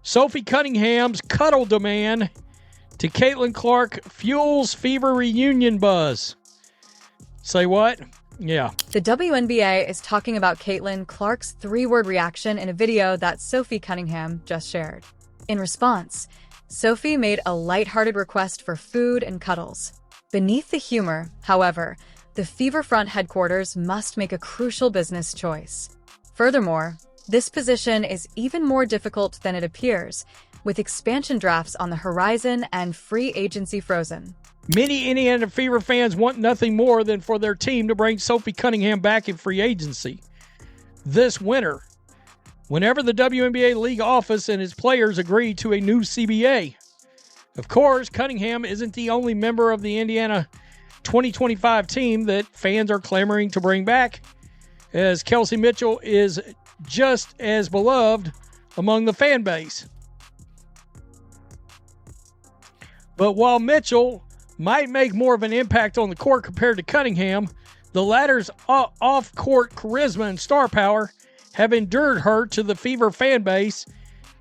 Sophie Cunningham's cuddle demand to Caitlin Clark fuels Fever reunion buzz. Say what? Yeah. The WNBA is talking about Caitlin Clark's 3-word reaction in a video that Sophie Cunningham just shared. In response, Sophie made a lighthearted request for food and cuddles. Beneath the humor, however, the Fever Front headquarters must make a crucial business choice. Furthermore, this position is even more difficult than it appears, with expansion drafts on the horizon and free agency frozen. Many Indiana Fever fans want nothing more than for their team to bring Sophie Cunningham back in free agency this winter, whenever the WNBA league office and its players agree to a new CBA. Of course, Cunningham isn't the only member of the Indiana 2025 team that fans are clamoring to bring back, as Kelsey Mitchell is just as beloved among the fan base. But while Mitchell might make more of an impact on the court compared to Cunningham, the latter's off-court charisma and star power have endeared her to the Fever fan base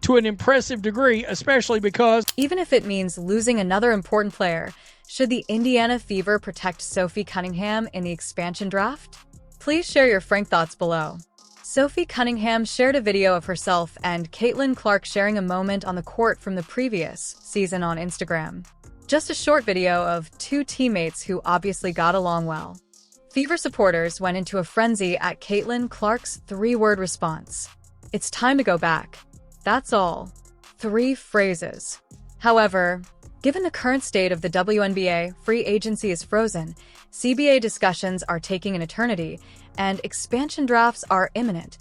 to an impressive degree, especially because even if it means losing another important player, should the Indiana Fever protect Sophie Cunningham in the expansion draft? Please share your frank thoughts below. Sophie Cunningham shared a video of herself and Caitlin Clark sharing a moment on the court from the previous season on Instagram. Just a short video of two teammates who obviously got along well. Fever supporters went into a frenzy at Caitlin Clark's 3-word response. "It's time to go back. That's all." 3 phrases. However, given the current state of the WNBA, free agency is frozen, CBA discussions are taking an eternity, and expansion drafts are imminent,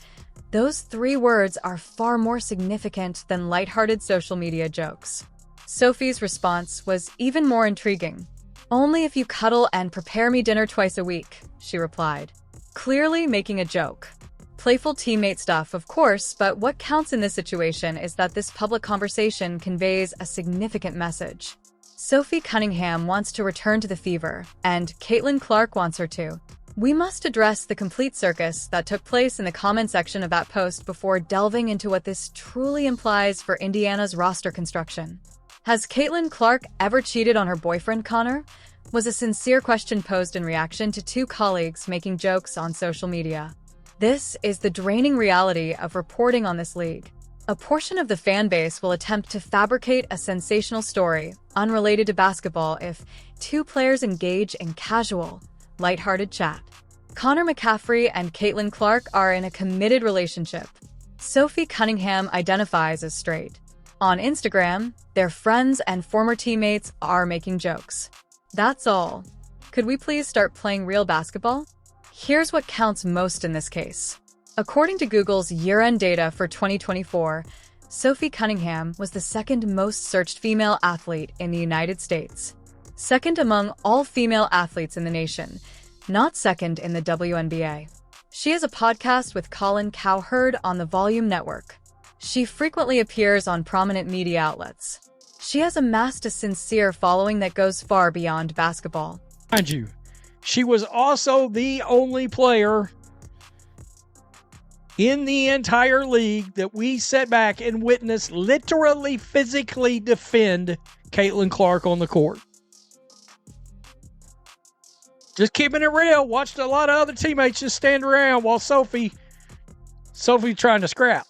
those 3 words are far more significant than lighthearted social media jokes. Sophie's response was even more intriguing. "Only if you cuddle and prepare me dinner twice a week," she replied, clearly making a joke. Playful teammate stuff, of course, but what counts in this situation is that this public conversation conveys a significant message. Sophie Cunningham wants to return to the Fever, and Caitlin Clark wants her to. We must address the complete circus that took place in the comment section of that post before delving into what this truly implies for Indiana's roster construction. Has Caitlin Clark ever cheated on her boyfriend, Connor? Was a sincere question posed in reaction to 2 colleagues making jokes on social media. This is the draining reality of reporting on this league. A portion of the fan base will attempt to fabricate a sensational story, unrelated to basketball, if 2 players engage in casual, lighthearted chat. Connor McCaffrey and Caitlin Clark are in a committed relationship. Sophie Cunningham identifies as straight. On Instagram, their friends and former teammates are making jokes. That's all. Could we please start playing real basketball? Here's what counts most in this case. According to Google's year-end data for 2024, Sophie Cunningham was the 2nd most searched female athlete in the United States. 2nd among all female athletes in the nation, not 2nd in the WNBA. She has a podcast with Colin Cowherd on the Volume Network. She frequently appears on prominent media outlets. She has amassed a sincere following that goes far beyond basketball. Mind you, she was also the only player in the entire league that we sat back and witnessed literally physically defend Caitlin Clark on the court. Just keeping it real. Watched a lot of other teammates just stand around while Sophie trying to scrap.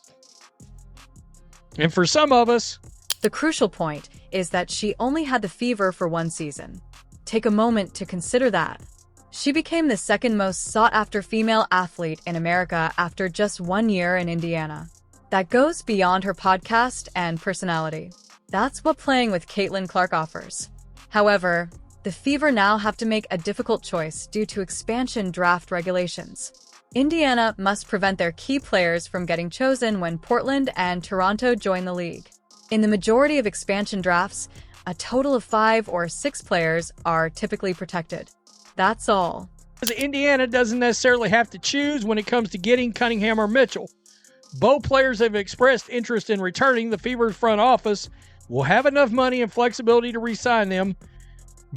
And for some of us, the crucial point is that she only had the Fever for 1 season. Take a moment to consider that. She became the 2nd most sought-after female athlete in America after just 1 year in Indiana. That goes beyond her podcast and personality. That's what playing with Caitlin Clark offers. However, the Fever now have to make a difficult choice due to expansion draft regulations. Indiana must prevent their key players from getting chosen when Portland and Toronto join the league. In the majority of expansion drafts, a total of 5 or 6 players are typically protected. That's all. Indiana doesn't necessarily have to choose when it comes to getting Cunningham or Mitchell. Both players have expressed interest in returning. The Fever's front office will have enough money and flexibility to re-sign them,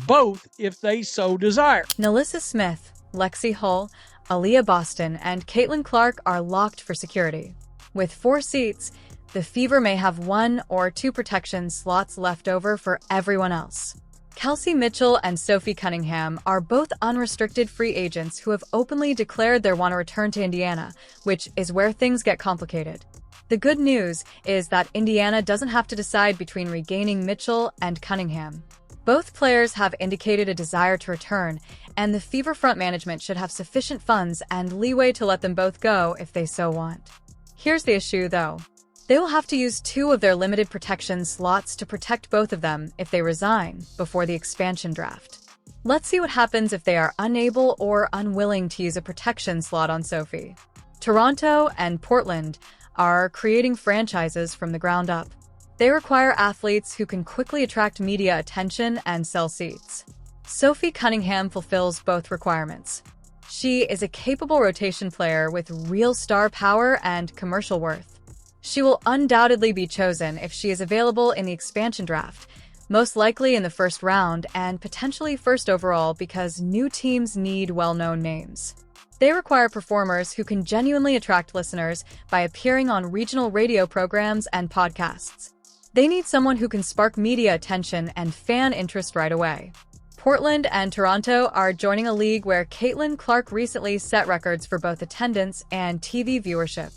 both if they so desire. Nalissa Smith, Lexi Hull, Aaliyah Boston, and Caitlin Clark are locked for security. With 4 seats, the Fever may have 1 or 2 protection slots left over for everyone else. Kelsey Mitchell and Sophie Cunningham are both unrestricted free agents who have openly declared they want to return to Indiana, which is where things get complicated. The good news is that Indiana doesn't have to decide between regaining Mitchell and Cunningham. Both players have indicated a desire to return, and the Fever front management should have sufficient funds and leeway to let them both go if they so want. Here's the issue, though. They will have to use 2 of their limited protection slots to protect both of them if they resign before the expansion draft. Let's see what happens if they are unable or unwilling to use a protection slot on Sophie. Toronto and Portland are creating franchises from the ground up. They require athletes who can quickly attract media attention and sell seats. Sophie Cunningham fulfills both requirements. She is a capable rotation player with real star power and commercial worth. She will undoubtedly be chosen if she is available in the expansion draft, most likely in the first round and potentially first overall because new teams need well-known names. They require performers who can genuinely attract listeners by appearing on regional radio programs and podcasts. They need someone who can spark media attention and fan interest right away. Portland and Toronto are joining a league where Caitlin Clark recently set records for both attendance and TV viewership.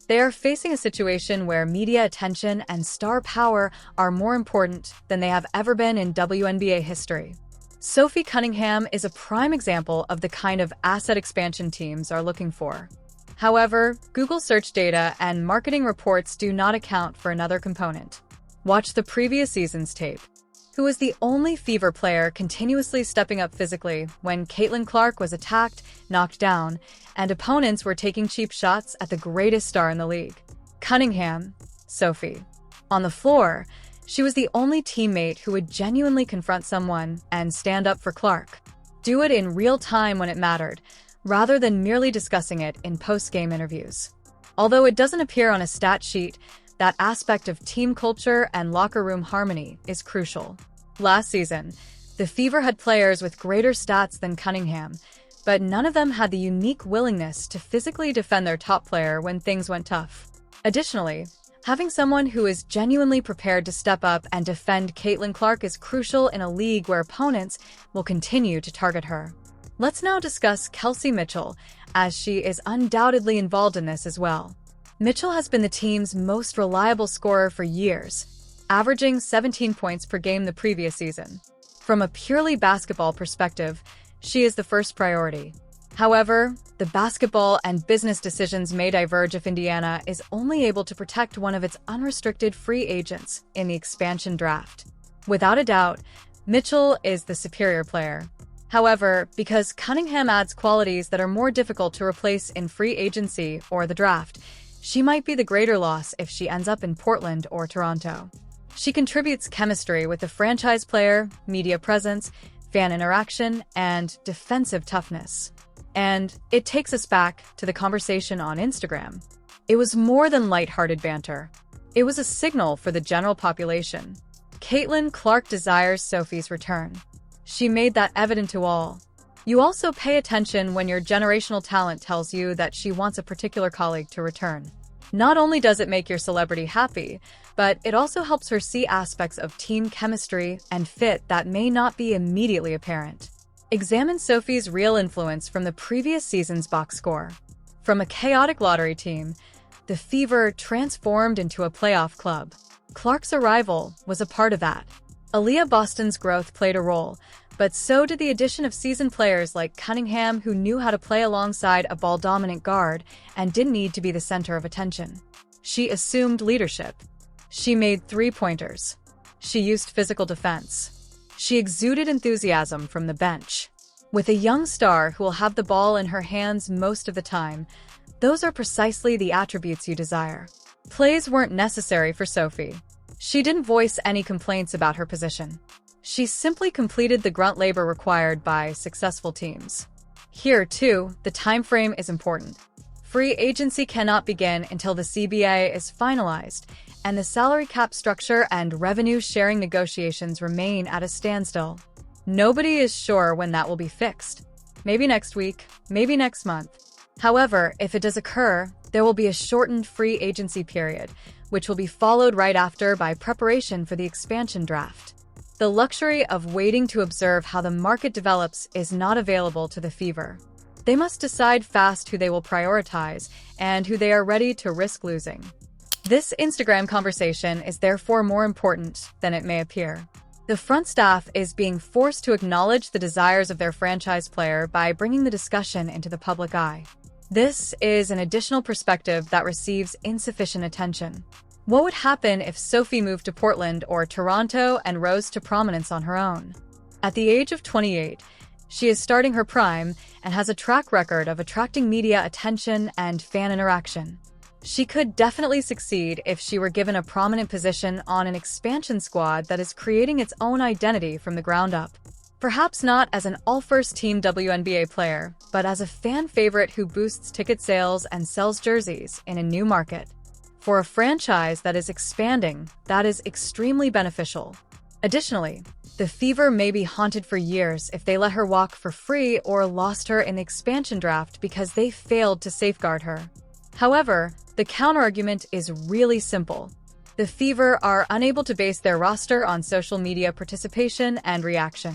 They are facing a situation where media attention and star power are more important than they have ever been in WNBA history. Sophie Cunningham is a prime example of the kind of asset expansion teams are looking for. However, Google search data and marketing reports do not account for another component. Watch the previous season's tape. Who was the only Fever player continuously stepping up physically when Caitlin Clark was attacked, knocked down, and opponents were taking cheap shots at the greatest star in the league? Cunningham, Sophie. On the floor, she was the only teammate who would genuinely confront someone and stand up for Clark. Do it in real time when it mattered, rather than merely discussing it in post-game interviews. Although it doesn't appear on a stat sheet, that aspect of team culture and locker room harmony is crucial. Last season, the Fever had players with greater stats than Cunningham, but none of them had the unique willingness to physically defend their top player when things went tough. Additionally, having someone who is genuinely prepared to step up and defend Caitlin Clark is crucial in a league where opponents will continue to target her. Let's now discuss Kelsey Mitchell, as she is undoubtedly involved in this as well. Mitchell has been the team's most reliable scorer for years, averaging 17 points per game the previous season. From a purely basketball perspective, she is the first priority. However, the basketball and business decisions may diverge if Indiana is only able to protect one of its unrestricted free agents in the expansion draft. Without a doubt, Mitchell is the superior player. However, because Cunningham adds qualities that are more difficult to replace in free agency or the draft, she might be the greater loss if she ends up in Portland or Toronto. She contributes chemistry with the franchise player, media presence, fan interaction, and defensive toughness. And it takes us back to the conversation on Instagram. It was more than lighthearted banter. It was a signal for the general population. Caitlin Clark desires Sophie's return. She made that evident to all. You also pay attention when your generational talent tells you that she wants a particular colleague to return. Not only does it make your celebrity happy, but it also helps her see aspects of team chemistry and fit that may not be immediately apparent. Examine Sophie's real influence from the previous season's box score. From a chaotic lottery team, the Fever transformed into a playoff club. Clark's arrival was a part of that. Aaliyah Boston's growth played a role, but so did the addition of seasoned players like Cunningham who knew how to play alongside a ball-dominant guard and didn't need to be the center of attention. She assumed leadership. She made three-pointers. She used physical defense. She exuded enthusiasm from the bench. With a young star who will have the ball in her hands most of the time, those are precisely the attributes you desire. Plays weren't necessary for Sophie. She didn't voice any complaints about her position. She simply completed the grunt labor required by successful teams. Here, too, the time frame is important. Free agency cannot begin until the CBA is finalized, and the salary cap structure and revenue-sharing negotiations remain at a standstill. Nobody is sure when that will be fixed. Maybe next week, maybe next month. However, if it does occur, there will be a shortened free agency period, which will be followed right after by preparation for the expansion draft. The luxury of waiting to observe how the market develops is not available to the Fever. They must decide fast who they will prioritize and who they are ready to risk losing. This Instagram conversation is therefore more important than it may appear. The front staff is being forced to acknowledge the desires of their franchise player by bringing the discussion into the public eye. This is an additional perspective that receives insufficient attention. What would happen if Sophie moved to Portland or Toronto and rose to prominence on her own? At the age of 28, she is starting her prime and has a track record of attracting media attention and fan interaction. She could definitely succeed if she were given a prominent position on an expansion squad that is creating its own identity from the ground up. Perhaps not as an all-first-team WNBA player, but as a fan favorite who boosts ticket sales and sells jerseys in a new market. For a franchise that is expanding, that is extremely beneficial. Additionally, the Fever may be haunted for years if they let her walk for free or lost her in the expansion draft because they failed to safeguard her. However, the counterargument is really simple. The Fever are unable to base their roster on social media participation and reaction.